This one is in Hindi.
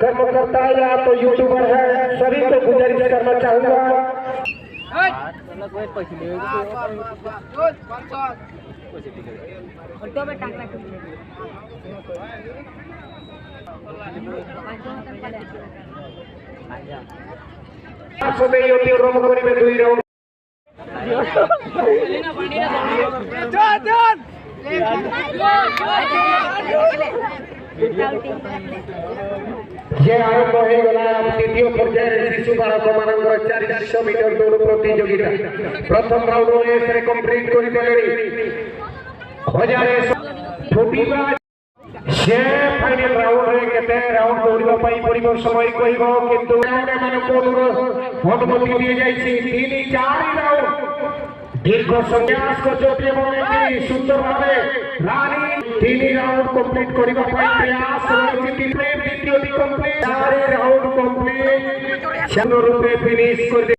कर्मकर्ता या तो यूट्यूबर है, सभी को गुजारिश करना चाहूंगा। ये आरंभ हो गला द्वितीय पर्यायर शिशु बालक मानकर 400 मीटर दौड़ प्रतियोगिता प्रथम राउंड में कंप्लीट कर देले हजारे फुटिबा से फाइनल राउंड रे केते राउंड दौड़िबा पई पड़िबो समय कहिबो किंतु राउंड माने कोन अनुमति दिए जाइछि 3-4 राउंड दीर्घ संन्यास को चोटिए बोले सुंदर भावे रानी 3 राउंड कंप्लीट करिबा पई प्रयास रहिछि द्वितीय कंप्लीट 4 राउंड कंप्लीट शानदार रूपे फिनिश कर